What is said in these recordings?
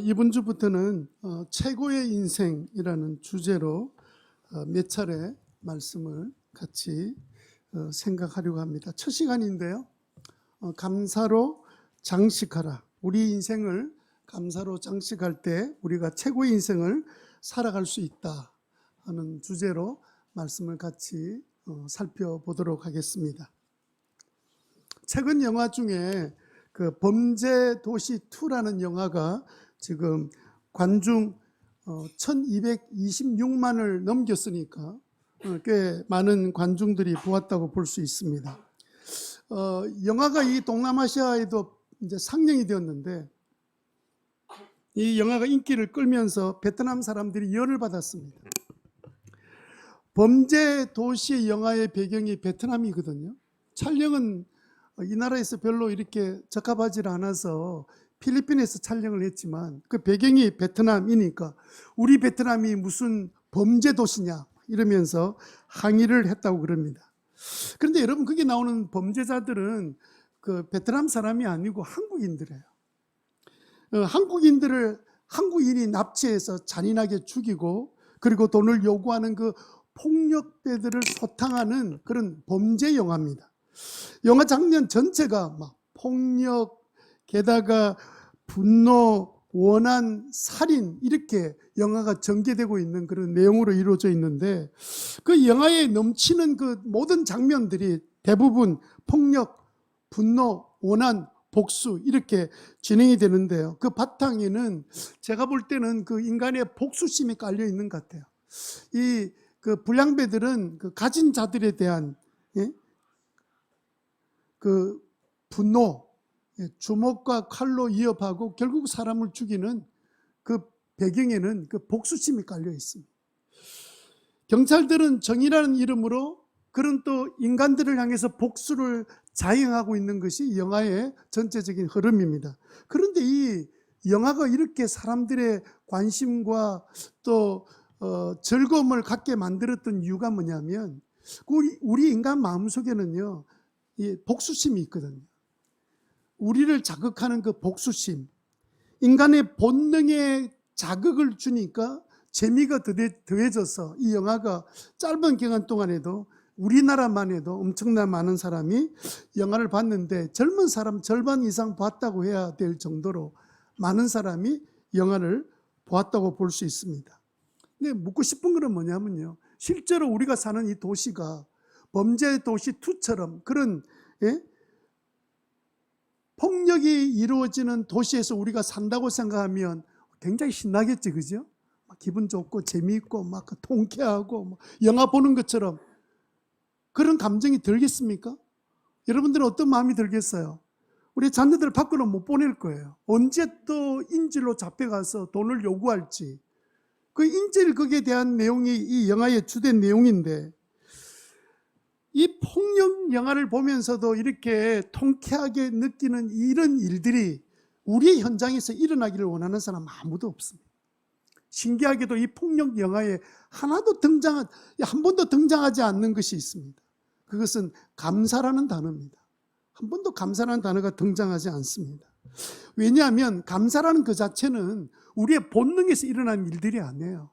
이번 주부터는 최고의 인생이라는 주제로 몇 차례 말씀을 같이 생각하려고 합니다. 첫 시간인데요. 감사로 장식하라. 우리 인생을 감사로 장식할 때 우리가 최고의 인생을 살아갈 수 있다 하는 주제로 말씀을 같이 살펴보도록 하겠습니다. 최근 영화 중에 그 범죄도시 2라는 영화가 지금 관중 1226만을 넘겼으니까 꽤 많은 관중들이 보았다고 볼 수 있습니다. 영화가 이 동남아시아에도 이제 상영이 되었는데 이 영화가 인기를 끌면서 베트남 사람들이 열을 받았습니다. 범죄도시 영화의 배경이 베트남이거든요. 촬영은 이 나라에서 별로 이렇게 적합하지 않아서 필리핀에서 촬영을 했지만 그 배경이 베트남이니까 우리 베트남이 무슨 범죄 도시냐 이러면서 항의를 했다고 그럽니다. 그런데 여러분, 거기 나오는 범죄자들은 그 베트남 사람이 아니고 한국인들이에요. 한국인이 납치해서 잔인하게 죽이고 그리고 돈을 요구하는 그 폭력배들을 소탕하는 그런 범죄 영화입니다. 영화 장면 전체가 막 폭력, 게다가 분노, 원한, 살인 이렇게 영화가 전개되고 있는 그런 내용으로 이루어져 있는데 그 영화에 넘치는 그 모든 장면들이 대부분 폭력, 분노, 원한, 복수 이렇게 진행이 되는데요. 그 바탕에는 제가 볼 때는 그 인간의 복수심이 깔려 있는 것 같아요. 이 그 불량배들은 그 가진 자들에 대한 그 분노, 주먹과 칼로 위협하고 결국 사람을 죽이는 그 배경에는 그 복수심이 깔려 있습니다. 경찰들은 정의라는 이름으로 그런 또 인간들을 향해서 복수를 자행하고 있는 것이 영화의 전체적인 흐름입니다. 그런데 이 영화가 이렇게 사람들의 관심과 또 즐거움을 갖게 만들었던 이유가 뭐냐면 우리 인간 마음속에는요 이 복수심이 있거든요. 우리를 자극하는 그 복수심, 인간의 본능에 자극을 주니까 재미가 더해져서 이 영화가 짧은 기간 동안에도 우리나라만 해도 엄청난 많은 사람이 영화를 봤는데 젊은 사람 절반 이상 봤다고 해야 될 정도로 많은 사람이 영화를 보았다고 볼 수 있습니다. 근데 묻고 싶은 건 뭐냐면요, 실제로 우리가 사는 이 도시가 범죄도시 2처럼 그런 폭력이 이루어지는 도시에서 우리가 산다고 생각하면 굉장히 신나겠지, 그죠? 막 기분 좋고 재미있고 막 통쾌하고 막 영화 보는 것처럼 그런 감정이 들겠습니까? 여러분들은 어떤 마음이 들겠어요? 우리 자녀들 밖으로 못 보낼 거예요. 언제 또 인질로 잡혀가서 돈을 요구할지. 그 인질극에 대한 내용이 이 영화의 주된 내용인데 이 폭력 영화를 보면서도 이렇게 통쾌하게 느끼는 이런 일들이 우리의 현장에서 일어나기를 원하는 사람 아무도 없습니다. 신기하게도 이 폭력 영화에 한 번도 등장하지 않는 것이 있습니다. 그것은 감사라는 단어입니다. 한 번도 감사라는 단어가 등장하지 않습니다. 왜냐하면 감사라는 그 자체는 우리의 본능에서 일어난 일들이 아니에요.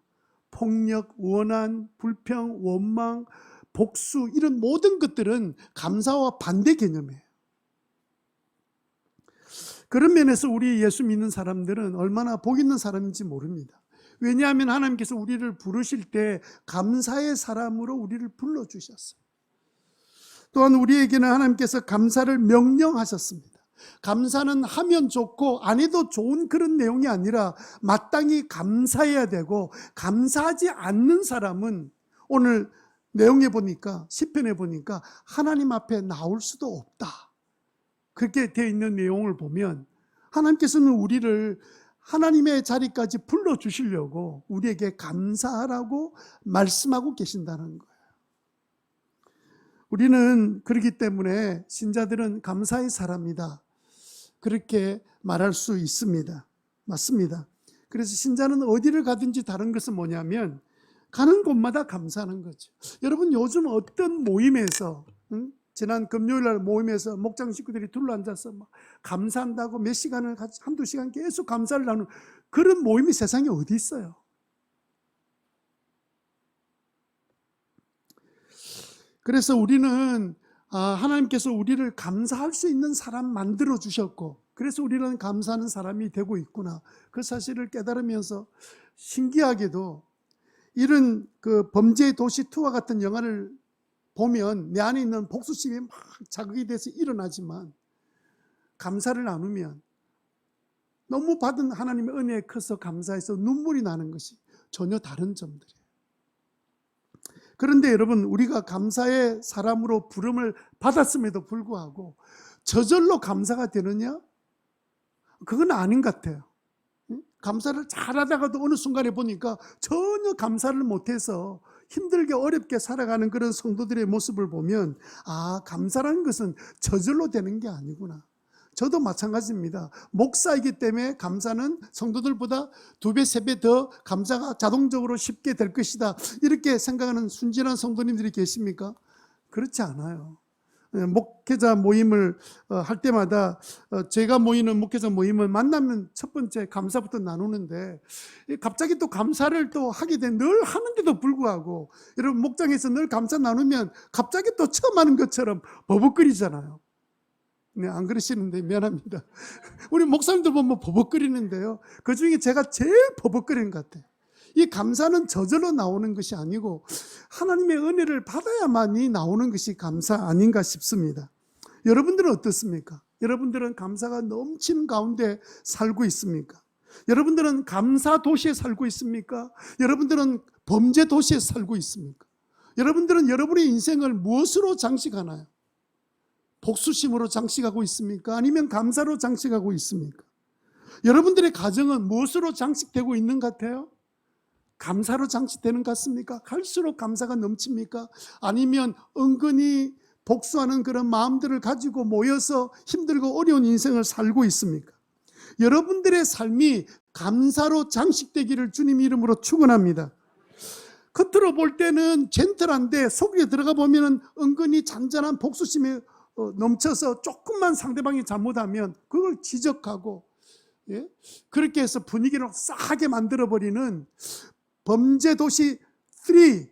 폭력, 원한, 불평, 원망, 복수 이런 모든 것들은 감사와 반대 개념이에요. 그런 면에서 우리 예수 믿는 사람들은 얼마나 복 있는 사람인지 모릅니다. 왜냐하면 하나님께서 우리를 부르실 때 감사의 사람으로 우리를 불러주셨어요. 또한 우리에게는 하나님께서 감사를 명령하셨습니다. 감사는 하면 좋고 안 해도 좋은 그런 내용이 아니라 마땅히 감사해야 되고, 감사하지 않는 사람은 오늘 내용에 보니까, 시편에 보니까 하나님 앞에 나올 수도 없다. 그렇게 되어 있는 내용을 보면 하나님께서는 우리를 하나님의 자리까지 불러주시려고 우리에게 감사하라고 말씀하고 계신다는 거예요. 우리는 그렇기 때문에 신자들은 감사의 사람이다, 그렇게 말할 수 있습니다. 맞습니다. 그래서 신자는 어디를 가든지 다른 것은 뭐냐면 가는 곳마다 감사하는 거죠. 여러분, 요즘 어떤 모임에서 지난 금요일날 모임에서 목장 식구들이 둘러앉아서 막 감사한다고 몇 시간을 같이 한두 시간 계속 감사를 나누는 그런 모임이 세상에 어디 있어요? 그래서 우리는 하나님께서 우리를 감사할 수 있는 사람 만들어 주셨고, 그래서 우리는 감사하는 사람이 되고 있구나, 그 사실을 깨달으면서 신기하게도 이런 그 범죄의 도시 2와 같은 영화를 보면 내 안에 있는 복수심이 막 자극이 돼서 일어나지만, 감사를 나누면 너무 받은 하나님의 은혜에 커서 감사해서 눈물이 나는 것이 전혀 다른 점들이에요. 그런데 여러분, 우리가 감사의 사람으로 부름을 받았음에도 불구하고 저절로 감사가 되느냐? 그건 아닌 것 같아요. 감사를 잘하다가도 어느 순간에 보니까 전혀 감사를 못해서 힘들게 어렵게 살아가는 그런 성도들의 모습을 보면, 감사라는 것은 저절로 되는 게 아니구나. 저도 마찬가지입니다. 목사이기 때문에 감사는 성도들보다 2배, 3배 더 감사가 자동적으로 쉽게 될 것이다, 이렇게 생각하는 순진한 성도님들이 계십니까? 그렇지 않아요. 목회자 모임을 할 때마다 제가 모이는 목회자 모임은 만나면 첫 번째 감사부터 나누는데, 갑자기 또 감사를 또 하게 돼. 늘 하는데도 불구하고 여러분, 목장에서 늘 감사 나누면 갑자기 또 처음 하는 것처럼 버벅거리잖아요. 네, 안 그러시는데 미안합니다. 우리 목사님들 보면 버벅거리는데요, 그 중에 제가 제일 버벅거리는 것 같아요. 이 감사는 저절로 나오는 것이 아니고 하나님의 은혜를 받아야만이 나오는 것이 감사 아닌가 싶습니다. 여러분들은 어떻습니까? 여러분들은 감사가 넘치는 가운데 살고 있습니까? 여러분들은 감사 도시에 살고 있습니까? 여러분들은 범죄 도시에 살고 있습니까? 여러분들은 여러분의 인생을 무엇으로 장식하나요? 복수심으로 장식하고 있습니까? 아니면 감사로 장식하고 있습니까? 여러분들의 가정은 무엇으로 장식되고 있는 것 같아요? 감사로 장식되는 것 같습니까? 갈수록 감사가 넘칩니까? 아니면 은근히 복수하는 그런 마음들을 가지고 모여서 힘들고 어려운 인생을 살고 있습니까? 여러분들의 삶이 감사로 장식되기를 주님 이름으로 축원합니다. 겉으로 볼 때는 젠틀한데 속에 들어가 보면 은근히 잔잔한 복수심에 넘쳐서 조금만 상대방이 잘못하면 그걸 지적하고, 그렇게 해서 분위기를 싸하게 만들어버리는 범죄 도시 3,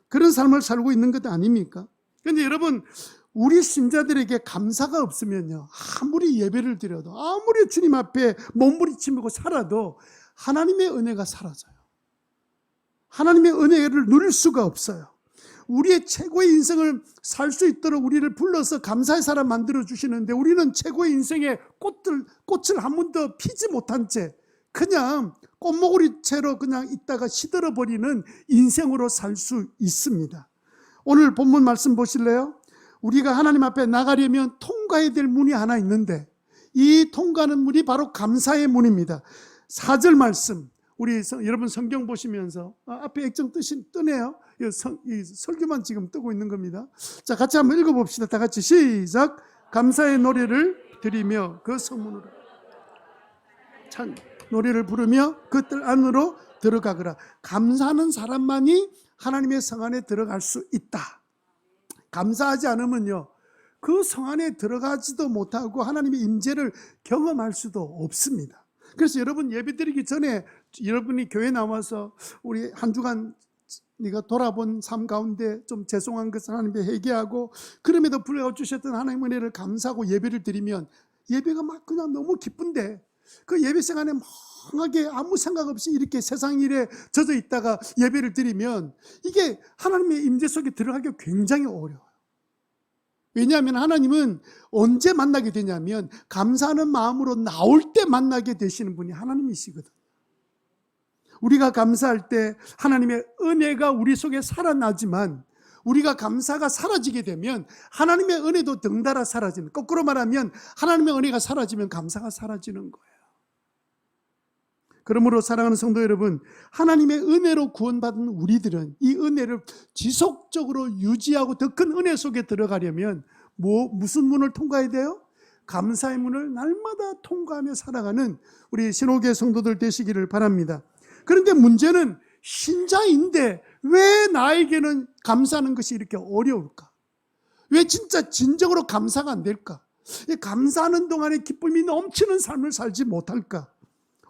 그런 삶을 살고 있는 것 아닙니까? 그런데 여러분, 우리 신자들에게 감사가 없으면요, 아무리 예배를 드려도, 아무리 주님 앞에 몸부림치고 살아도 하나님의 은혜가 사라져요. 하나님의 은혜를 누릴 수가 없어요. 우리의 최고의 인생을 살 수 있도록 우리를 불러서 감사의 사람 만들어 주시는데, 우리는 최고의 인생의 꽃을 한 번도 피지 못한 채 그냥 꽃모구리채로 그냥 있다가 시들어버리는 인생으로 살 수 있습니다. 오늘 본문 말씀 보실래요? 우리가 하나님 앞에 나가려면 통과해야 될 문이 하나 있는데, 이 통과하는 문이 바로 감사의 문입니다. 4절 말씀, 우리 여러분 성경 보시면서 앞에 액정 뜨네요. 이 설교만 지금 뜨고 있는 겁니다. 자, 같이 한번 읽어봅시다. 다 같이 시작. 감사의 노래를 드리며 그 성문으로 찬 노래를 부르며 그 뜰 안으로 들어가거라. 감사하는 사람만이 하나님의 성 안에 들어갈 수 있다. 감사하지 않으면요, 그 성 안에 들어가지도 못하고 하나님의 임재를 경험할 수도 없습니다. 그래서 여러분, 예배드리기 전에 여러분이 교회 나와서 우리 한 주간 네가 돌아본 삶 가운데 좀 죄송한 것을 하나님께 회개하고, 그럼에도 불구하고 주셨던 하나님의 은혜를 감사하고 예배를 드리면, 예배가 막 그냥 너무 기쁜데 그 예배 시간에 멍하게 아무 생각 없이 이렇게 세상 일에 젖어 있다가 예배를 드리면 이게 하나님의 임재 속에 들어가기 굉장히 어려워요. 왜냐하면 하나님은 언제 만나게 되냐면 감사하는 마음으로 나올 때 만나게 되시는 분이 하나님이시거든요. 우리가 감사할 때 하나님의 은혜가 우리 속에 살아나지만, 우리가 감사가 사라지게 되면 하나님의 은혜도 덩달아 사라지는, 거꾸로 말하면 하나님의 은혜가 사라지면 감사가 사라지는 거예요. 그러므로 사랑하는 성도 여러분, 하나님의 은혜로 구원받은 우리들은 이 은혜를 지속적으로 유지하고 더 큰 은혜 속에 들어가려면 무슨 문을 통과해야 돼요? 감사의 문을 날마다 통과하며 살아가는 우리 신호교회 성도들 되시기를 바랍니다. 그런데 문제는 신자인데 왜 나에게는 감사하는 것이 이렇게 어려울까? 왜 진짜 진정으로 감사가 안 될까? 감사하는 동안에 기쁨이 넘치는 삶을 살지 못할까?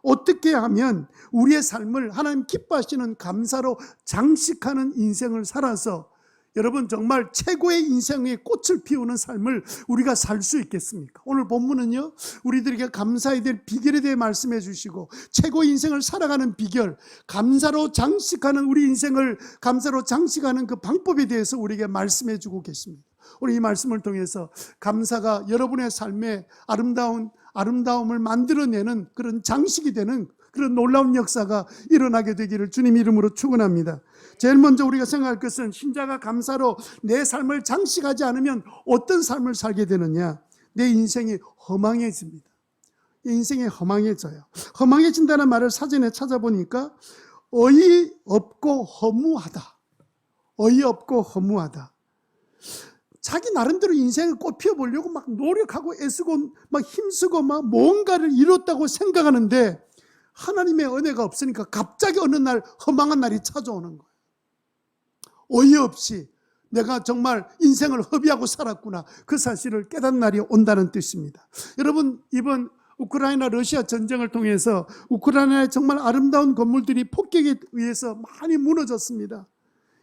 어떻게 하면 우리의 삶을 하나님 기뻐하시는 감사로 장식하는 인생을 살아서 여러분 정말 최고의 인생의 꽃을 피우는 삶을 우리가 살 수 있겠습니까? 오늘 본문은요, 우리들에게 감사해야 될 비결에 대해 말씀해 주시고, 최고의 인생을 살아가는 비결, 감사로 장식하는 우리 인생을 감사로 장식하는 그 방법에 대해서 우리에게 말씀해 주고 계십니다. 오늘 이 말씀을 통해서 감사가 여러분의 삶에 아름다움을 만들어내는 그런 장식이 되는 그런 놀라운 역사가 일어나게 되기를 주님 이름으로 축원합니다. 제일 먼저 우리가 생각할 것은 신자가 감사로 내 삶을 장식하지 않으면 어떤 삶을 살게 되느냐? 내 인생이 허망해집니다. 인생이 허망해져요. 허망해진다는 말을 사전에 찾아보니까 어이없고 허무하다. 어이없고 허무하다. 자기 나름대로 인생을 꽃 피워보려고 막 노력하고 애쓰고 막 힘쓰고 막 뭔가를 이뤘다고 생각하는데 하나님의 은혜가 없으니까 갑자기 어느 날 허망한 날이 찾아오는 거예요. 어이없이 내가 정말 인생을 허비하고 살았구나, 그 사실을 깨닫는 날이 온다는 뜻입니다. 여러분, 이번 우크라이나 러시아 전쟁을 통해서 우크라이나의 정말 아름다운 건물들이 폭격에 의해서 많이 무너졌습니다.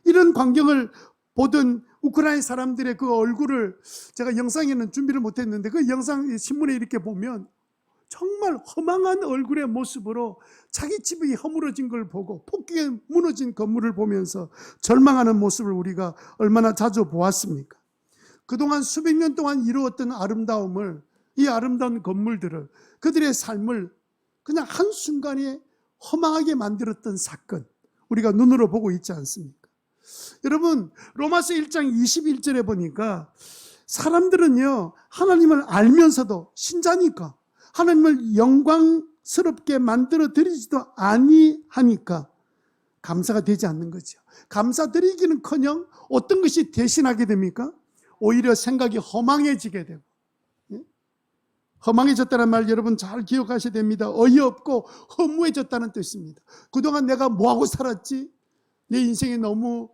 이런 광경을 보던 우크라이나 사람들의 그 얼굴을 제가 영상에는 준비를 못했는데 그 영상 신문에 이렇게 보면 정말 허망한 얼굴의 모습으로 자기 집이 허물어진 걸 보고 폭격에 무너진 건물을 보면서 절망하는 모습을 우리가 얼마나 자주 보았습니까? 그동안 수백 년 동안 이루었던 아름다움을, 이 아름다운 건물들을, 그들의 삶을 그냥 한순간에 허망하게 만들었던 사건, 우리가 눈으로 보고 있지 않습니까? 여러분, 로마서 1장 21절에 보니까 사람들은요, 하나님을 알면서도 신자니까 하나님을 영광스럽게 만들어 드리지도 아니하니까 감사가 되지 않는 거죠. 감사 드리기는커녕 어떤 것이 대신하게 됩니까? 오히려 생각이 허망해지게 되고, 허망해졌다는 말 여러분 잘 기억하셔야 됩니다. 어이없고 허무해졌다는 뜻입니다. 그동안 내가 뭐하고 살았지? 내 인생이 너무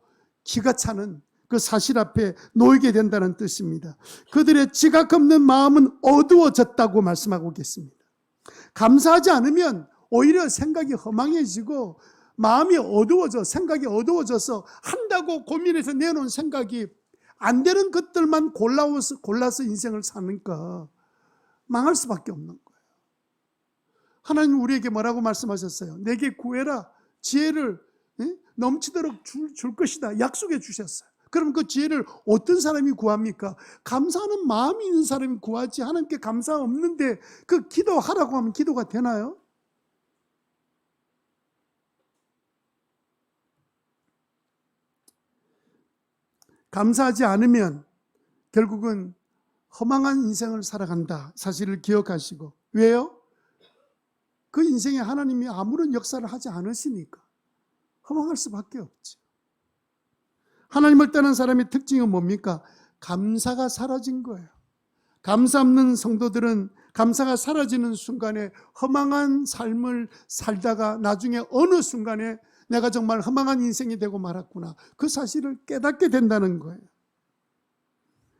기가 차는 그 사실 앞에 놓이게 된다는 뜻입니다. 그들의 지각 없는 마음은 어두워졌다고 말씀하고 계십니다. 감사하지 않으면 오히려 생각이 허망해지고 마음이 어두워져, 생각이 어두워져서 한다고 고민해서 내놓은 생각이 안 되는 것들만 골라서 인생을 사니까 망할 수밖에 없는 거예요. 하나님 우리에게 뭐라고 말씀하셨어요? 내게 구해라, 지혜를 넘치도록 줄 것이다 약속해 주셨어요. 그럼 그 지혜를 어떤 사람이 구합니까? 감사하는 마음이 있는 사람이 구하지, 하나님께 감사 없는데 그 기도하라고 하면 기도가 되나요? 감사하지 않으면 결국은 허망한 인생을 살아간다 사실을 기억하시고, 왜요? 그 인생에 하나님이 아무런 역사를 하지 않으시니까 허망할 수밖에 없죠. 하나님을 떠난 사람의 특징은 뭡니까? 감사가 사라진 거예요. 감사 없는 성도들은 감사가 사라지는 순간에 허망한 삶을 살다가 나중에 어느 순간에 내가 정말 허망한 인생이 되고 말았구나, 그 사실을 깨닫게 된다는 거예요.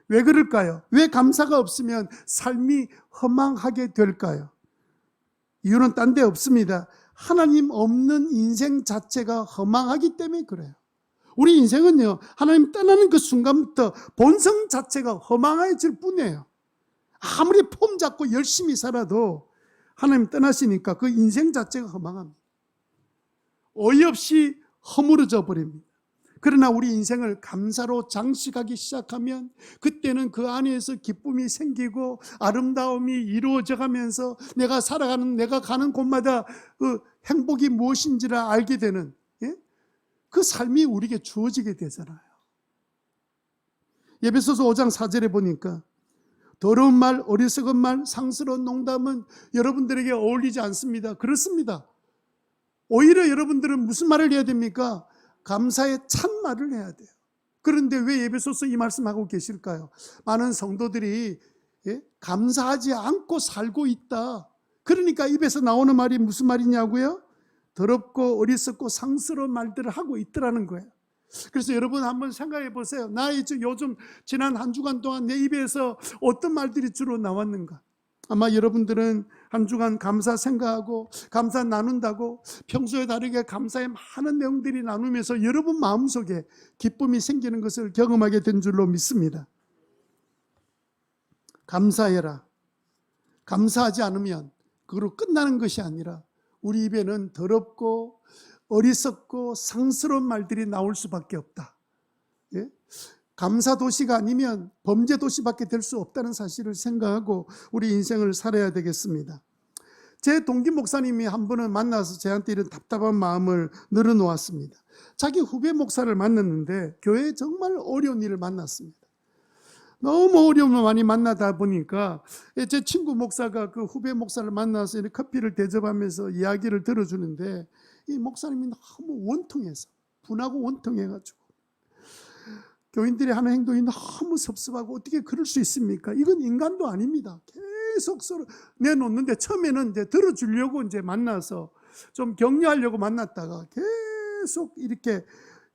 왜 그럴까요? 왜 감사가 없으면 삶이 허망하게 될까요? 이유는 딴 데 없습니다. 하나님 없는 인생 자체가 허망하기 때문에 그래요. 우리 인생은요, 하나님 떠나는 그 순간부터 본성 자체가 허망해질 뿐이에요. 아무리 폼 잡고 열심히 살아도 하나님 떠나시니까 그 인생 자체가 허망합니다. 어이없이 허물어져 버립니다. 그러나 우리 인생을 감사로 장식하기 시작하면 그때는 그 안에서 기쁨이 생기고 아름다움이 이루어져 가면서 내가 살아가는, 내가 가는 곳마다 그 행복이 무엇인지를 알게 되는, 그 삶이 우리에게 주어지게 되잖아요. 에베소서 5장 4절에 보니까 더러운 말, 어리석은 말, 상스러운 농담은 여러분들에게 어울리지 않습니다. 그렇습니다. 오히려 여러분들은 무슨 말을 해야 됩니까? 감사의 참말을 해야 돼요. 그런데 왜 에베소서 이 말씀하고 계실까요? 많은 성도들이 감사하지 않고 살고 있다. 그러니까 입에서 나오는 말이 무슨 말이냐고요? 더럽고 어리석고 상스러운 말들을 하고 있더라는 거예요. 그래서 여러분 한번 생각해 보세요. 요즘 지난 한 주간 동안 내 입에서 어떤 말들이 주로 나왔는가? 아마 여러분들은 한 주간 감사 생각하고 감사 나눈다고 평소에 다르게 감사의 많은 내용들이 나누면서 여러분 마음속에 기쁨이 생기는 것을 경험하게 된 줄로 믿습니다. 감사해라. 감사하지 않으면 그걸로 끝나는 것이 아니라 우리 입에는 더럽고 어리석고 상스러운 말들이 나올 수밖에 없다. 예? 감사 도시가 아니면 범죄 도시밖에 될 수 없다는 사실을 생각하고 우리 인생을 살아야 되겠습니다. 제 동기 목사님이 한 분을 만나서 저한테 이런 답답한 마음을 늘어놓았습니다. 자기 후배 목사를 만났는데 교회에 정말 어려운 일을 만났습니다. 너무 어려움을 많이 만나다 보니까 제 친구 목사가 그 후배 목사를 만나서 커피를 대접하면서 이야기를 들어주는데 이 목사님이 너무 원통해서 분하고 원통해가지고 교인들이 하는 행동이 너무 섭섭하고 어떻게 그럴 수 있습니까? 이건 인간도 아닙니다. 계속 서로 내놓는데 처음에는 이제 들어주려고 이제 만나서 좀 격려하려고 만났다가 계속 이렇게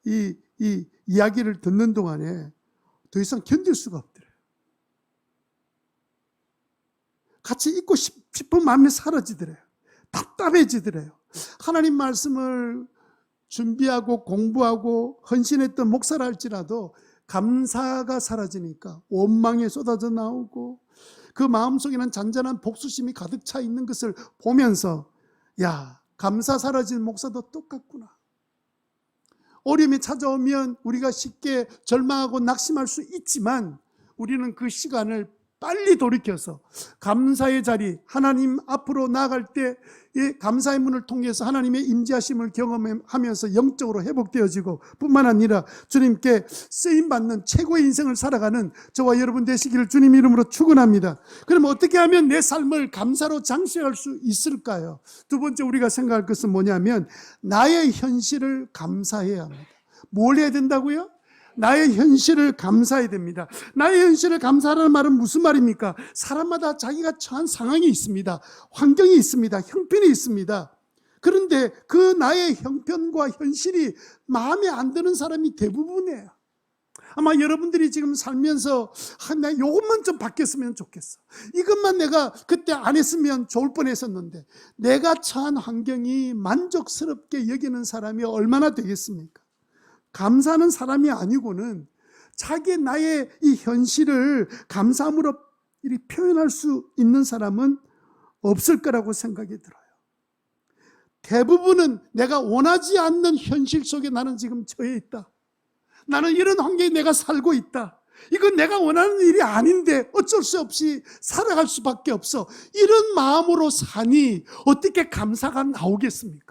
이 이야기를 듣는 동안에 더 이상 견딜 수가 없더래요. 같이 있고 싶은 마음이 사라지더래요. 답답해지더래요. 하나님 말씀을 준비하고 공부하고 헌신했던 목사라 할지라도 감사가 사라지니까 원망이 쏟아져 나오고 그 마음속에는 잔잔한 복수심이 가득 차 있는 것을 보면서 야, 감사 사라진 목사도 똑같구나. 어려움이 찾아오면 우리가 쉽게 절망하고 낙심할 수 있지만 우리는 그 시간을 빨리 돌이켜서 감사의 자리, 하나님 앞으로 나아갈 때 이 감사의 문을 통해서 하나님의 임재하심을 경험하면서 영적으로 회복되어지고 뿐만 아니라 주님께 쓰임받는 최고의 인생을 살아가는 저와 여러분 되시기를 주님 이름으로 축원합니다. 그럼 어떻게 하면 내 삶을 감사로 장식할 수 있을까요? 두 번째 우리가 생각할 것은 뭐냐면 나의 현실을 감사해야 합니다. 뭘 해야 된다고요? 나의 현실을 감사해야 됩니다. 나의 현실을 감사하라는 말은 무슨 말입니까? 사람마다 자기가 처한 상황이 있습니다. 환경이 있습니다. 형편이 있습니다. 그런데 그 나의 형편과 현실이 마음에 안 드는 사람이 대부분이에요. 아마 여러분들이 지금 살면서 나 이것만 좀 바뀌었으면 좋겠어. 이것만 내가 그때 안 했으면 좋을 뻔했었는데 내가 처한 환경이 만족스럽게 여기는 사람이 얼마나 되겠습니까? 감사하는 사람이 아니고는 자기 나의 이 현실을 감사함으로 표현할 수 있는 사람은 없을 거라고 생각이 들어요. 대부분은 내가 원하지 않는 현실 속에 나는 지금 처해 있다. 나는 이런 환경에 내가 살고 있다. 이건 내가 원하는 일이 아닌데 어쩔 수 없이 살아갈 수밖에 없어. 이런 마음으로 사니 어떻게 감사가 나오겠습니까?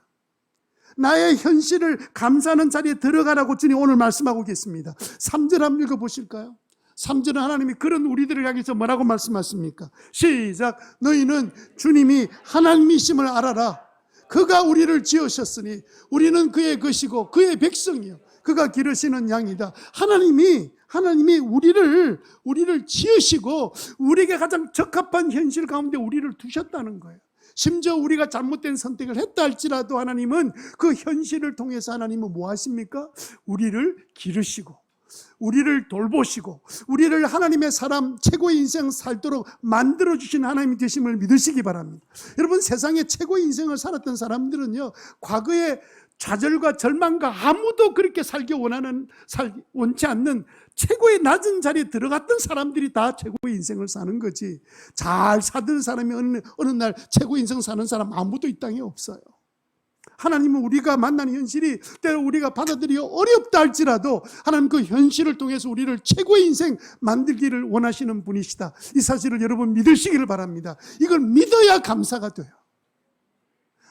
나의 현실을 감사하는 자리에 들어가라고 주님 오늘 말씀하고 계십니다. 3절 한번 읽어보실까요? 3절은 하나님이 그런 우리들을 향해서 뭐라고 말씀하십니까? 시작. 너희는 주님이 하나님이심을 알아라. 그가 우리를 지으셨으니 우리는 그의 것이고 그의 백성이요 그가 기르시는 양이다. 하나님이 우리를 지으시고 우리에게 가장 적합한 현실 가운데 우리를 두셨다는 거예요. 심지어 우리가 잘못된 선택을 했다 할지라도 하나님은 그 현실을 통해서 하나님은 뭐 하십니까? 우리를 기르시고 우리를 돌보시고 우리를 하나님의 사람 최고의 인생 살도록 만들어주신 하나님이 되심을 믿으시기 바랍니다. 여러분 세상에 최고의 인생을 살았던 사람들은요 과거에 좌절과 절망과 아무도 그렇게 살기 원치 않는 최고의 낮은 자리에 들어갔던 사람들이 다 최고의 인생을 사는 거지. 잘 사던 사람이 어느 날 최고의 인생 사는 사람 아무도 이 땅에 없어요. 하나님은 우리가 만나는 현실이 때로 우리가 받아들이기 어렵다 할지라도 하나님 그 현실을 통해서 우리를 최고의 인생 만들기를 원하시는 분이시다. 이 사실을 여러분 믿으시기를 바랍니다. 이걸 믿어야 감사가 돼요.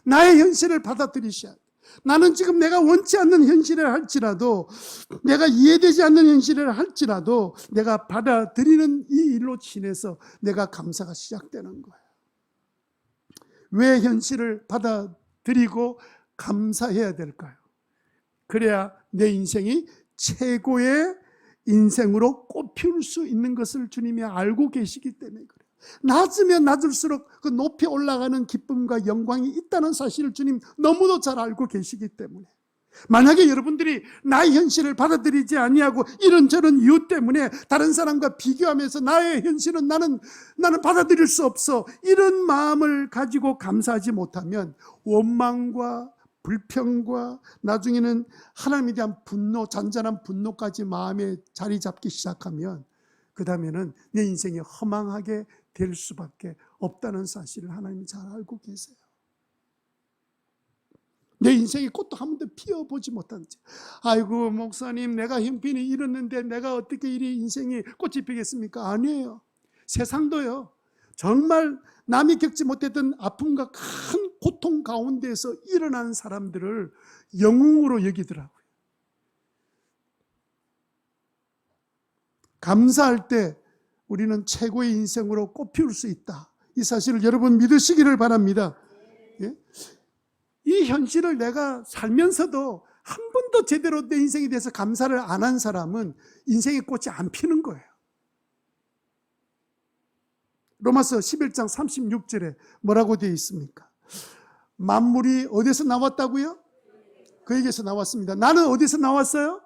나의 현실을 받아들이셔야 돼요. 나는 지금 내가 원치 않는 현실을 할지라도 내가 이해되지 않는 현실을 할지라도 내가 받아들이는 이 일로 지내서 내가 감사가 시작되는 거예요. 왜 현실을 받아들이고 감사해야 될까요? 그래야 내 인생이 최고의 인생으로 꼽힐 수 있는 것을 주님이 알고 계시기 때문에 그래요. 낮으면 낮을수록 그 높이 올라가는 기쁨과 영광이 있다는 사실을 주님 너무도 잘 알고 계시기 때문에, 만약에 여러분들이 나의 현실을 받아들이지 아니하고 이런저런 이유 때문에 다른 사람과 비교하면서 나의 현실은 나는 받아들일 수 없어, 이런 마음을 가지고 감사하지 못하면 원망과 불평과 나중에는 하나님에 대한 분노, 잔잔한 분노까지 마음에 자리 잡기 시작하면 그 다음에는 내 인생이 허망하게 될 수밖에 없다는 사실을 하나님이 잘 알고 계세요. 내 인생의 꽃도 한 번도 피워보지 못한지, 아이고 목사님 내가 형편이 이렇는데 내가 어떻게 이리 인생이 꽃이 피겠습니까? 아니에요. 세상도요, 정말 남이 겪지 못했던 아픔과 큰 고통 가운데서 일어나는 사람들을 영웅으로 여기더라고요. 감사할 때 우리는 최고의 인생으로 꽃피울 수 있다, 이 사실을 여러분 믿으시기를 바랍니다. 예? 이 현실을 내가 살면서도 한 번도 제대로 내 인생에 대해서 감사를 안 한 사람은 인생의 꽃이 안 피는 거예요. 로마서 11장 36절에 뭐라고 되어 있습니까? 만물이 어디서 나왔다고요? 그에게서 나왔습니다. 나는 어디서 나왔어요?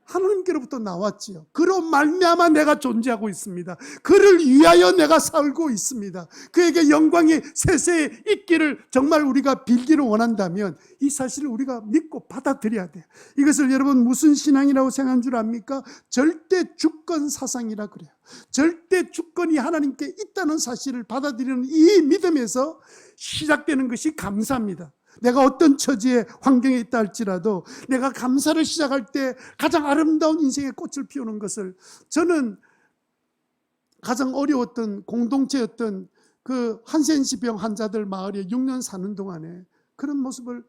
하나님께로부터 나왔지요. 그로 말미암아 내가 존재하고 있습니다. 그를 위하여 내가 살고 있습니다. 그에게 영광이 세세에 있기를 정말 우리가 빌기를 원한다면 이 사실을 우리가 믿고 받아들여야 돼요. 이것을 여러분 무슨 신앙이라고 생각한 줄 압니까? 절대 주권 사상이라 그래요. 절대 주권이 하나님께 있다는 사실을 받아들이는 이 믿음에서 시작되는 것이 감사입니다. 내가 어떤 처지에 환경에 있다 할지라도 내가 감사를 시작할 때 가장 아름다운 인생의 꽃을 피우는 것을, 저는 가장 어려웠던 공동체였던 그 한센시병 환자들 마을에 6년 사는 동안에 그런 모습을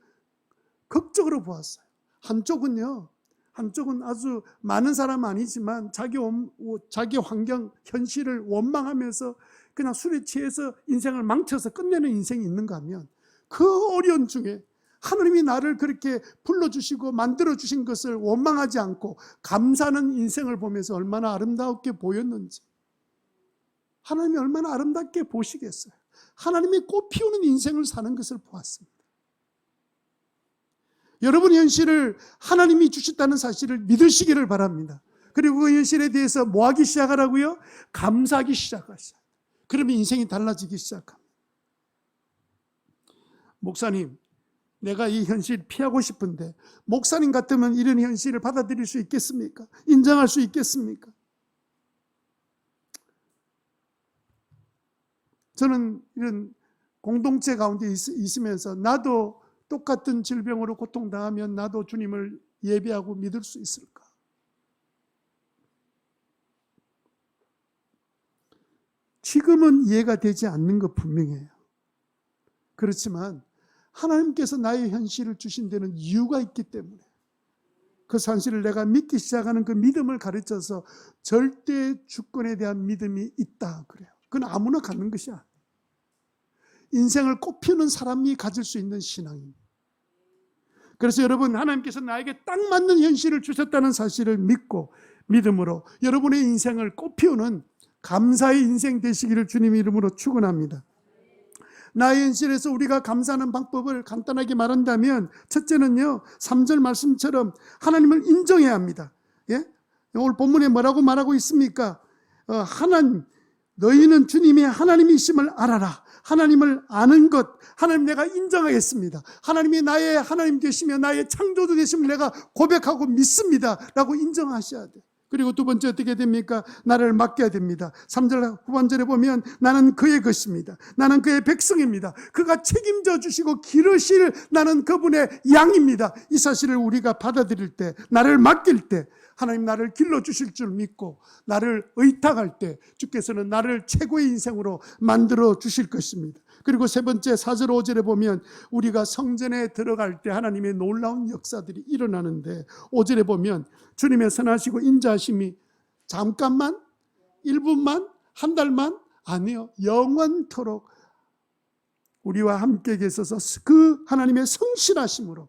극적으로 보았어요. 한쪽은 아주 많은 사람은 아니지만 자기 환경, 현실을 원망하면서 그냥 술에 취해서 인생을 망쳐서 끝내는 인생이 있는가 하면, 그 어려운 중에 하나님이 나를 그렇게 불러주시고 만들어주신 것을 원망하지 않고 감사하는 인생을 보면서 얼마나 아름답게 보였는지, 하나님이 얼마나 아름답게 보시겠어요. 하나님이 꽃 피우는 인생을 사는 것을 보았습니다. 여러분의 현실을 하나님이 주셨다는 사실을 믿으시기를 바랍니다. 그리고 그 현실에 대해서 뭐 하기 시작하라고요? 감사하기 시작하세요. 그러면 인생이 달라지기 시작합니다. 목사님, 내가 이 현실 피하고 싶은데 목사님 같으면 이런 현실을 받아들일 수 있겠습니까? 인정할 수 있겠습니까? 저는 이런 공동체 가운데 있으면서 나도 똑같은 질병으로 고통당하면 나도 주님을 예배하고 믿을 수 있을까? 지금은 이해가 되지 않는 것 분명해요. 그렇지만 하나님께서 나의 현실을 주신 데는 이유가 있기 때문에 그 사실을 내가 믿기 시작하는 그 믿음을 가르쳐서 절대 주권에 대한 믿음이 있다 그래요. 그건 아무나 갖는 것이 아니에요. 인생을 꽃피우는 사람이 가질 수 있는 신앙입니다. 그래서 여러분, 하나님께서 나에게 딱 맞는 현실을 주셨다는 사실을 믿고 믿음으로 여러분의 인생을 꽃피우는 감사의 인생 되시기를 주님의 이름으로 축원합니다. 나의 현실에서 우리가 감사하는 방법을 간단하게 말한다면, 첫째는요, 3절 말씀처럼 하나님을 인정해야 합니다. 예? 오늘 본문에 뭐라고 말하고 있습니까? 너희는 주님이 하나님이심을 알아라. 하나님을 아는 것, 하나님 내가 인정하겠습니다. 하나님이 나의 하나님 되시며 나의 창조주 되심을 내가 고백하고 믿습니다 라고 인정하셔야 돼요. 그리고 두 번째 어떻게 됩니까? 나를 맡겨야 됩니다. 3절 후반절에 보면 나는 그의 것입니다. 나는 그의 백성입니다. 그가 책임져 주시고 기르실 나는 그분의 양입니다. 이 사실을 우리가 받아들일 때, 나를 맡길 때 하나님 나를 길러주실 줄 믿고 나를 의탁할 때 주께서는 나를 최고의 인생으로 만들어 주실 것입니다. 그리고 세 번째 4절 5절에 보면 우리가 성전에 들어갈 때 하나님의 놀라운 역사들이 일어나는데, 5절에 보면 주님의 선하시고 인자하심이 잠깐만, 1분만, 한 달만 아니요, 영원토록 우리와 함께 계셔서 그 하나님의 성실하심으로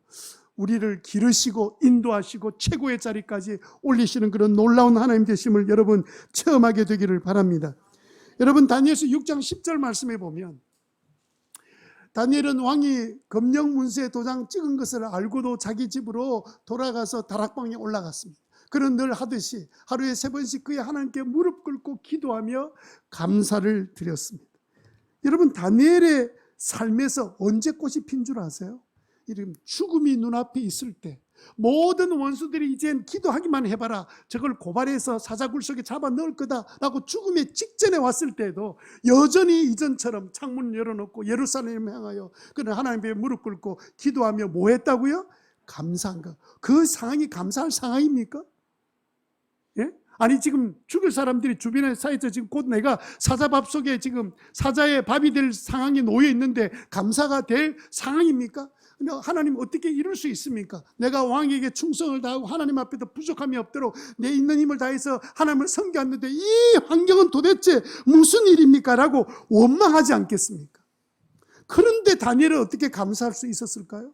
우리를 기르시고 인도하시고 최고의 자리까지 올리시는 그런 놀라운 하나님 되심을 여러분 체험하게 되기를 바랍니다. 여러분 다니엘서 6장 10절 말씀에 보면 다니엘은 왕이 검령 문서에 도장 찍은 것을 알고도 자기 집으로 돌아가서 다락방에 올라갔습니다. 그는 늘 하듯이 하루에 3번씩 그의 하나님께 무릎 꿇고 기도하며 감사를 드렸습니다. 여러분 다니엘의 삶에서 언제 꽃이 핀 줄 아세요? 이런 죽음이 눈앞에 있을 때 모든 원수들이 이젠 기도하기만 해봐라, 저걸 고발해서 사자굴 속에 잡아 넣을 거다라고 죽음의 직전에 왔을 때도 여전히 이전처럼 창문을 열어놓고 예루살렘을 향하여 그는 하나님 앞에 무릎 꿇고 기도하며 뭐 했다고요? 감사한 거. 그 상황이 감사할 상황입니까? 예? 아니 지금 죽을 사람들이 주변에 쌓여서 지금 곧 내가 사자밥 속에 지금 사자의 밥이 될 상황에 놓여 있는데 감사가 될 상황입니까? 근데 하나님 어떻게 이룰 수 있습니까? 내가 왕에게 충성을 다하고 하나님 앞에도 부족함이 없도록 내 있는 힘을 다해서 하나님을 섬겨왔는데 이 환경은 도대체 무슨 일입니까? 라고 원망하지 않겠습니까? 그런데 다니엘은 어떻게 감사할 수 있었을까요?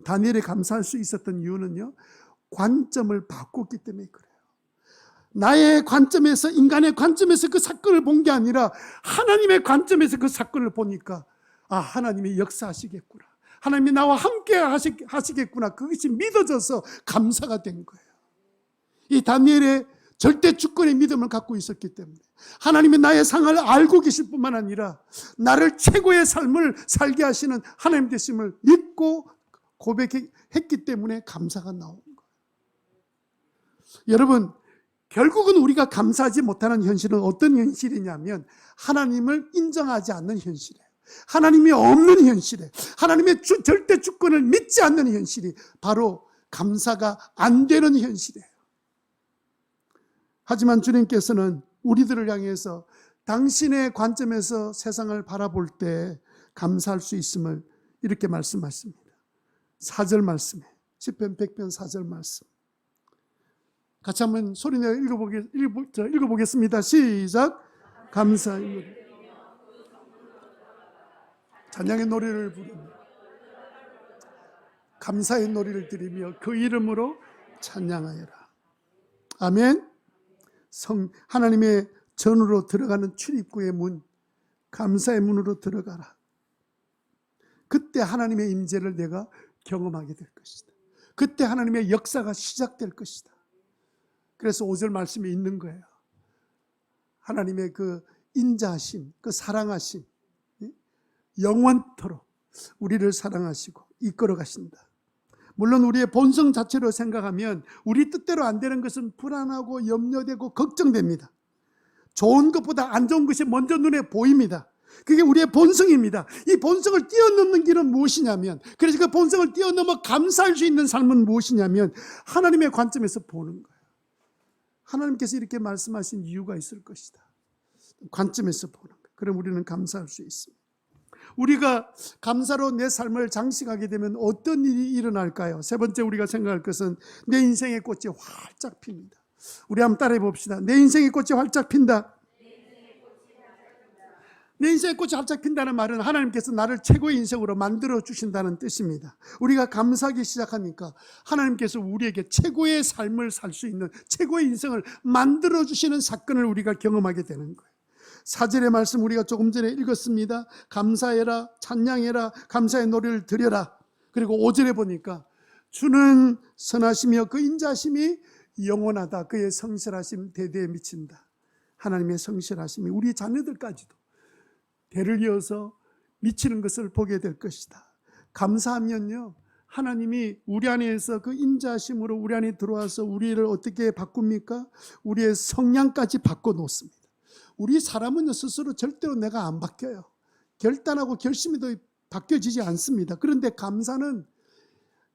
다니엘이 감사할 수 있었던 이유는요, 관점을 바꿨기 때문에 그래요. 나의 관점에서, 인간의 관점에서 그 사건을 본 게 아니라 하나님의 관점에서 그 사건을 보니까 아, 하나님이 역사하시겠구나, 하나님이 나와 함께 하시겠구나, 그것이 믿어져서 감사가 된 거예요. 이 다니엘의 절대 주권의 믿음을 갖고 있었기 때문에 하나님이 나의 상을 알고 계실 뿐만 아니라 나를 최고의 삶을 살게 하시는 하나님 되심을 믿고 고백했기 때문에 감사가 나오는 거예요. 여러분, 결국은 우리가 감사하지 못하는 현실은 어떤 현실이냐면 하나님을 인정하지 않는 현실이에요. 하나님이 없는 현실에, 하나님의 절대 주권을 믿지 않는 현실이 바로 감사가 안 되는 현실이에요. 하지만 주님께서는 우리들을 향해서 당신의 관점에서 세상을 바라볼 때 감사할 수 있음을 이렇게 말씀하십니다. 4절 말씀에, 시편 100편 4절 말씀 같이 한번 소리내어 읽어보겠습니다. 시작. 감사의 노래, 찬양의 노래를 부르며 감사의 노래를 드리며 그 이름으로 찬양하여라. 아멘. 하나님의 전으로 들어가는 출입구의 문, 감사의 문으로 들어가라. 그때 하나님의 임재를 내가 경험하게 될 것이다. 그때 하나님의 역사가 시작될 것이다. 그래서 5절 말씀에 있는 거예요. 하나님의 그 인자하심, 그 사랑하심, 영원토록 우리를 사랑하시고 이끌어 가신다. 물론 우리의 본성 자체로 생각하면 우리 뜻대로 안 되는 것은 불안하고 염려되고 걱정됩니다. 좋은 것보다 안 좋은 것이 먼저 눈에 보입니다. 그게 우리의 본성입니다. 이 본성을 뛰어넘는 길은 무엇이냐면, 그래서 그 본성을 뛰어넘어 감사할 수 있는 삶은 무엇이냐면 하나님의 관점에서 보는 거예요. 하나님께서 이렇게 말씀하신 이유가 있을 것이다. 관점에서 보는 거예요. 그럼 우리는 감사할 수 있습니다. 우리가 감사로 내 삶을 장식하게 되면 어떤 일이 일어날까요? 세 번째 우리가 생각할 것은 내 인생의 꽃이 활짝 핍니다. 우리 한번 따라해 봅시다. 내 인생의 꽃이 활짝 핀다. 내 인생의 꽃이 활짝 핀다는 말은 하나님께서 나를 최고의 인생으로 만들어 주신다는 뜻입니다. 우리가 감사하기 시작하니까 하나님께서 우리에게 최고의 삶을 살 수 있는 최고의 인생을 만들어 주시는 사건을 우리가 경험하게 되는 거예요. 4절의 말씀 우리가 조금 전에 읽었습니다. 감사해라, 찬양해라, 감사의 노래를 드려라. 그리고 5절에 보니까 주는 선하시며 그 인자하심이 영원하다. 그의 성실하심 대대에 미친다. 하나님의 성실하심이 우리 자녀들까지도 대를 이어서 미치는 것을 보게 될 것이다. 감사하면요, 하나님이 우리 안에서 그 인자하심으로 우리 안에 들어와서 우리를 어떻게 바꿉니까? 우리의 성향까지 바꿔놓습니다. 우리 사람은 스스로 절대로 내가 안 바뀌어요. 결단하고 결심해도 바뀌어지지 않습니다. 그런데 감사는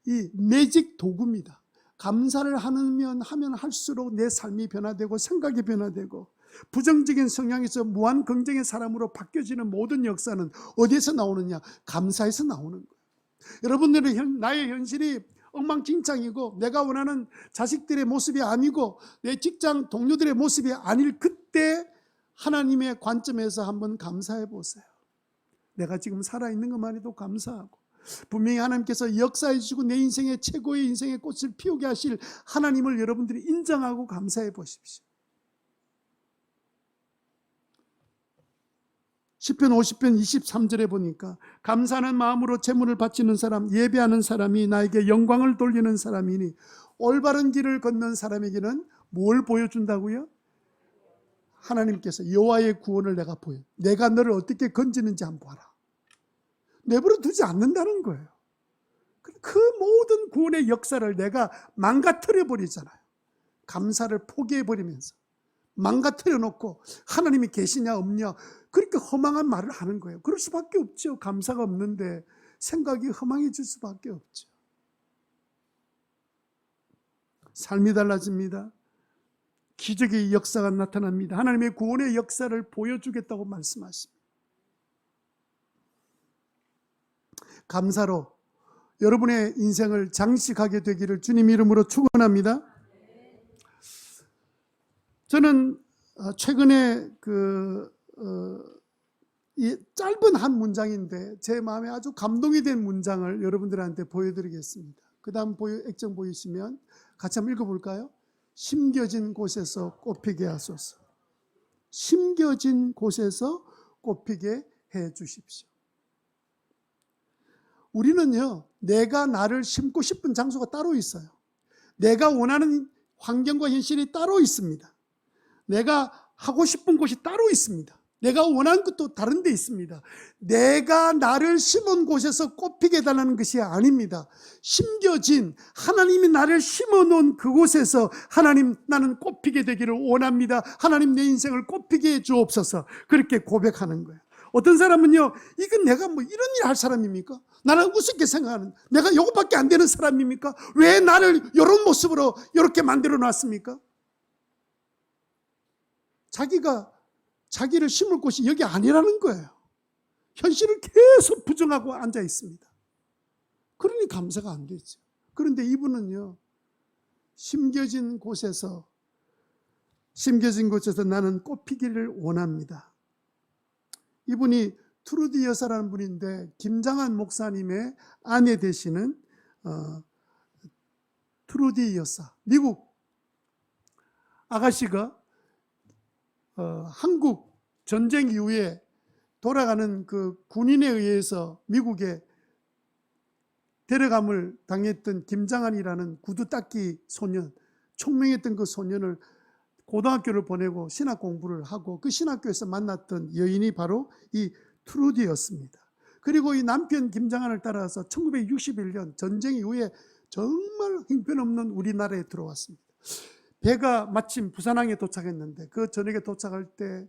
이 매직 도구입니다. 감사를 하면 할수록 내 삶이 변화되고 생각이 변화되고 부정적인 성향에서 무한 긍정의 사람으로 바뀌어지는 모든 역사는 어디에서 나오느냐? 감사에서 나오는 거예요. 여러분들의 나의 현실이 엉망진창이고 내가 원하는 자식들의 모습이 아니고 내 직장 동료들의 모습이 아닐 그때 하나님의 관점에서 한번 감사해 보세요. 내가 지금 살아있는 것만 해도 감사하고 분명히 하나님께서 역사해 주시고 내 인생의 최고의 인생의 꽃을 피우게 하실 하나님을 여러분들이 인정하고 감사해 보십시오. 시편 50편 23절에 보니까 감사하는 마음으로 제물을 바치는 사람, 예배하는 사람이 나에게 영광을 돌리는 사람이니 올바른 길을 걷는 사람에게는 뭘 보여준다고요? 하나님께서 여호와의 구원을 내가 보여. 내가 너를 어떻게 건지는지 한번 봐라. 내버려 두지 않는다는 거예요. 그 모든 구원의 역사를 내가 망가뜨려 버리잖아요. 감사를 포기해 버리면서 망가뜨려 놓고 하나님이 계시냐 없냐 그렇게 허망한 말을 하는 거예요. 그럴 수밖에 없죠. 감사가 없는데 생각이 허망해질 수밖에 없죠. 삶이 달라집니다. 기적의 역사가 나타납니다. 하나님의 구원의 역사를 보여주겠다고 말씀하십니다. 감사로 여러분의 인생을 장식하게 되기를 주님 이름으로 축원합니다. 저는 최근에 이 짧은 한 문장인데 제 마음에 아주 감동이 된 문장을 여러분들한테 보여드리겠습니다. 그 다음 액정 보이시면 같이 한번 읽어볼까요? 심겨진 곳에서 꽃피게 하소서. 심겨진 곳에서 꽃피게 해 주십시오. 우리는요, 내가 나를 심고 싶은 장소가 따로 있어요. 내가 원하는 환경과 현실이 따로 있습니다. 내가 하고 싶은 곳이 따로 있습니다. 내가 원하는 것도 다른 데 있습니다. 내가 나를 심은 곳에서 꽃피게 해달라는 것이 아닙니다. 심겨진 하나님이 나를 심어놓은 그곳에서 하나님 나는 꽃피게 되기를 원합니다. 하나님 내 인생을 꽃피게 해 주옵소서. 그렇게 고백하는 거예요. 어떤 사람은요, 이건 내가 뭐 이런 일 할 사람입니까? 나는 우습게 생각하는, 내가 이것밖에 안 되는 사람입니까? 왜 나를 이런 모습으로 이렇게 만들어 놨습니까? 자기를 심을 곳이 여기 아니라는 거예요. 현실을 계속 부정하고 앉아 있습니다. 그러니 감사가 안 되죠. 그런데 이분은요, 심겨진 곳에서 나는 꽃피기를 원합니다. 이분이 트루디 여사라는 분인데 김장한 목사님의 아내 되시는 트루디 여사, 미국 아가씨가 한국 전쟁 이후에 돌아가는 그 군인에 의해서 미국에 데려감을 당했던 김장한이라는 구두닦이 소년, 총명했던 그 소년을 고등학교를 보내고 신학 공부를 하고 그 신학교에서 만났던 여인이 바로 이 트루디였습니다. 그리고 이 남편 김장한을 따라서 1961년 전쟁 이후에 정말 형편없는 우리나라에 들어왔습니다. 배가 마침 부산항에 도착했는데 그 저녁에 도착할 때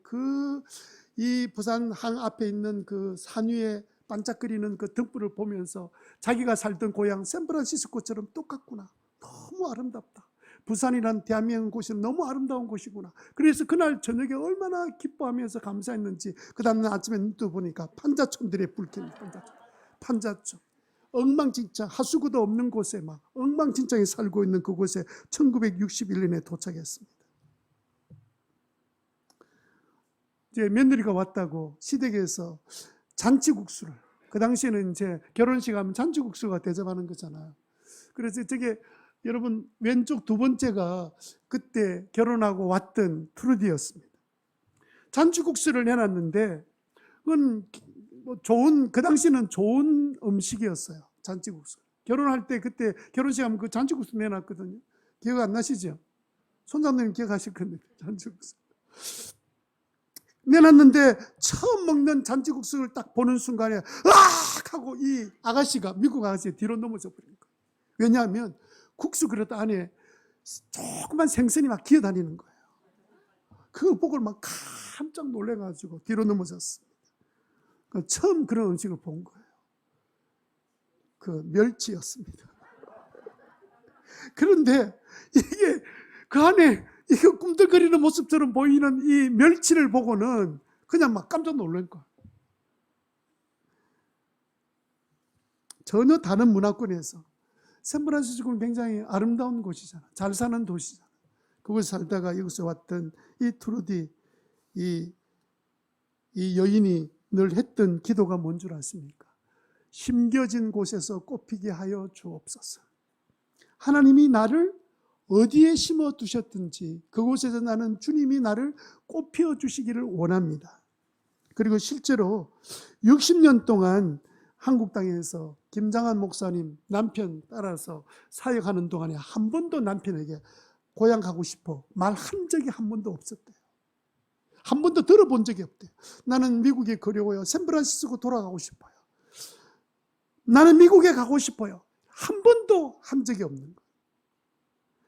이 부산항 앞에 있는 그 산 위에 반짝거리는 그 등불을 보면서 자기가 살던 고향 샌프란시스코처럼 똑같구나. 너무 아름답다. 부산이란 대한민국 곳이 너무 아름다운 곳이구나. 그래서 그날 저녁에 얼마나 기뻐하면서 감사했는지 그 다음날 아침에 눈 뜨고 보니까 판자촌들의 불길입니다. 판자촌. 엉망진창, 하수구도 없는 곳에 막 엉망진창에 살고 있는 그곳에 1961년에 도착했습니다. 이제 며느리가 왔다고 시댁에서 잔치국수를, 그 당시에는 이제 결혼식 하면 잔치국수가 대접하는 거잖아요. 그래서 저게 여러분 왼쪽 두 번째가 그때 결혼하고 왔던 트루디였습니다. 잔치국수를 내놨는데 그건 뭐 그 당시는 좋은 음식이었어요. 잔치국수. 결혼할 때 그때 결혼식 하면 그 잔치국수 내놨거든요. 기억 안 나시죠? 손자님 기억하실 건데 잔치국수. 내놨는데 처음 먹는 잔치국수를 딱 보는 순간에 으악! 하고 이 아가씨가 미국 아가씨가 뒤로 넘어져 버린 거예요. 왜냐하면 국수 그릇 안에 조그만 생선이 막 기어다니는 거예요. 그걸 보고 막 깜짝 놀래가지고 뒤로 넘어졌습니다. 처음 그런 음식을 본 거예요. 그 멸치였습니다. 그런데 이게 그 안에 이게 꿈틀거리는 모습처럼 보이는 이 멸치를 보고는 그냥 막 깜짝 놀란 거예요. 전혀 다른 문화권에서 샌프란시스코는 굉장히 아름다운 곳이잖아. 잘 사는 도시잖아. 그곳에 살다가 여기서 왔던 이 트루디, 이 여인이 늘 했던 기도가 뭔 줄 아십니까? 심겨진 곳에서 꽃피게 하여 주옵소서. 하나님이 나를 어디에 심어 두셨든지 그곳에서 나는 주님이 나를 꽃 피워 주시기를 원합니다. 그리고 실제로 60년 동안 한국 땅에서 김장한 목사님 남편 따라서 사역하는 동안에 한 번도 남편에게 고향 가고 싶어 말 한 적이 한 번도 없었대요. 한 번도 들어본 적이 없대요. 나는 미국에 그리워요. 샌프란시스코 돌아가고 싶어요. 나는 미국에 가고 싶어요. 한 번도 한 적이 없는 거예요.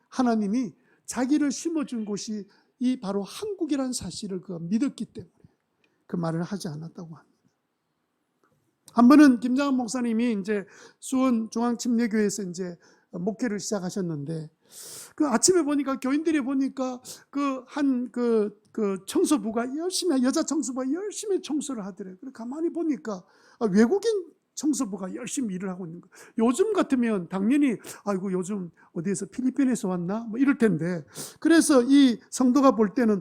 하나님이 자기를 심어준 곳이 이 바로 한국이라는 사실을 그가 믿었기 때문에 그 말을 하지 않았다고 합니다. 한 번은 김장한 목사님이 이제 수원 중앙침례교회에서 이제 목회를 시작하셨는데 그 아침에 보니까 교인들이 보니까 그 청소부가 열심히 여자 청소부가 열심히 청소를 하더래요. 그래서 가만히 보니까 외국인 청소부가 열심히 일을 하고 있는 거예요. 요즘 같으면 당연히 아이고 요즘 어디에서 필리핀에서 왔나 뭐 이럴 텐데 그래서 이 성도가 볼 때는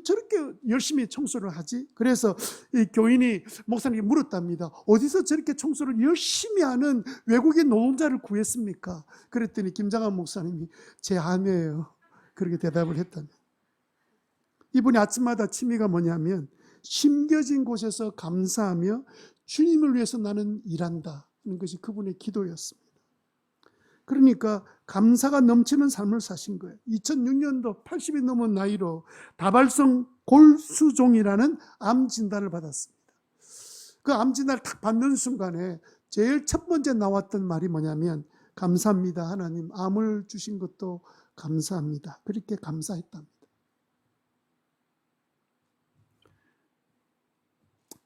저렇게 열심히 청소를 하지? 그래서 이 교인이 목사님께 물었답니다. 어디서 저렇게 청소를 열심히 하는 외국인 노동자를 구했습니까? 그랬더니 김장한 목사님이 제 아내예요. 그렇게 대답을 했답니다. 이분이 아침마다 취미가 뭐냐면 심겨진 곳에서 감사하며 주님을 위해서 나는 일한다 하는 것이 그분의 기도였습니다. 그러니까 감사가 넘치는 삶을 사신 거예요. 2006년도 80이 넘은 나이로 다발성 골수종이라는 암 진단을 받았습니다. 그 암 진단을 딱 받는 순간에 제일 첫 번째 나왔던 말이 뭐냐면 감사합니다. 하나님 암을 주신 것도 감사합니다. 그렇게 감사했답니다.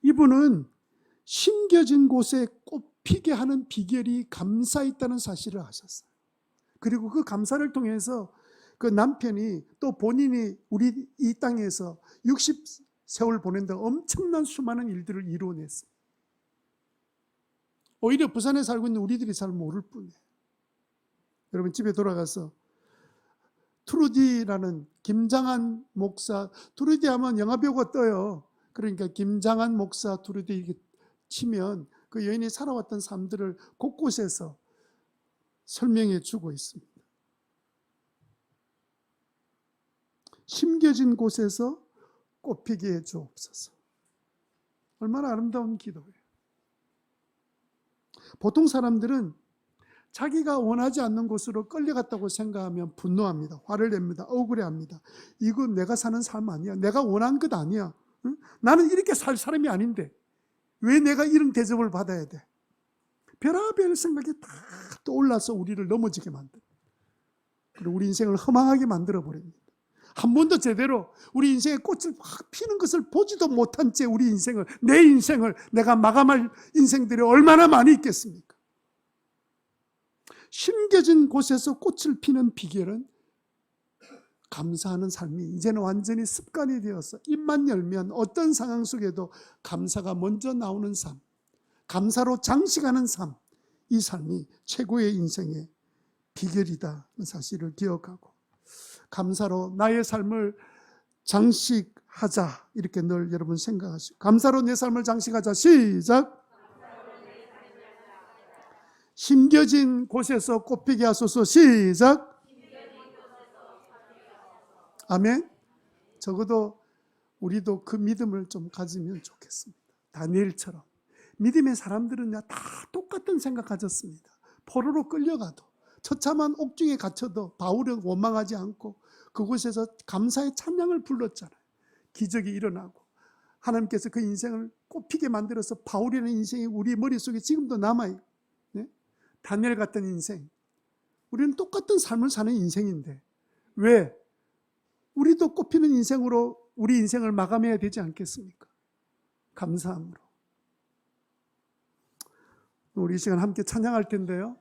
이분은 심겨진 곳에 꽃피게 하는 비결이 감사에 있다는 사실을 아셨어요. 그리고 그 감사를 통해서 그 남편이 또 본인이 우리 이 땅에서 60세월 보낸다 엄청난 수많은 일들을 이루어냈어요. 오히려 부산에 살고 있는 우리들이 잘 모를 뿐이에요. 여러분 집에 돌아가서 트루디라는 김장한 목사, 트루디 하면 영화배우가 떠요. 그러니까 김장한 목사 트루디 치면 그 여인이 살아왔던 삶들을 곳곳에서 설명해 주고 있습니다. 심겨진 곳에서 꽃피게 해 주옵소서. 얼마나 아름다운 기도예요. 보통 사람들은 자기가 원하지 않는 곳으로 끌려갔다고 생각하면 분노합니다. 화를 냅니다. 억울해합니다. 이거 내가 사는 삶 아니야. 내가 원한 것 아니야. 응? 나는 이렇게 살 사람이 아닌데 왜 내가 이런 대접을 받아야 돼? 별의별 생각이 다 떠올라서 우리를 넘어지게 만들어요. 그리고 우리 인생을 허망하게 만들어버립니다. 한 번도 제대로 우리 인생의 꽃을 확 피는 것을 보지도 못한 채 우리 인생을, 내 인생을 내가 마감할 인생들이 얼마나 많이 있겠습니까? 심겨진 곳에서 꽃을 피는 비결은 감사하는 삶이 이제는 완전히 습관이 되어서 입만 열면 어떤 상황 속에도 감사가 먼저 나오는 삶, 감사로 장식하는 삶, 이 삶이 최고의 인생의 비결이다는 사실을 기억하고 감사로 나의 삶을 장식하자 이렇게 늘 여러분 생각하시고 감사로 내 삶을 장식하자. 시작. 심겨진 곳에서 꽃피게 하소서. 시작. 아멘. 적어도 우리도 그 믿음을 좀 가지면 좋겠습니다. 다니엘처럼 믿음의 사람들은 다 똑같은 생각 가졌습니다. 포로로 끌려가도 처참한 옥중에 갇혀도 바울은 원망하지 않고 그곳에서 감사의 찬양을 불렀잖아요. 기적이 일어나고 하나님께서 그 인생을 꽃피게 만들어서 바울이라는 인생이 우리 머릿속에 지금도 남아요. 네? 다니엘 같은 인생. 우리는 똑같은 삶을 사는 인생인데 왜? 우리도 꽃피는 인생으로 우리 인생을 마감해야 되지 않겠습니까? 감사함으로. 우리 이 시간 함께 찬양할 텐데요.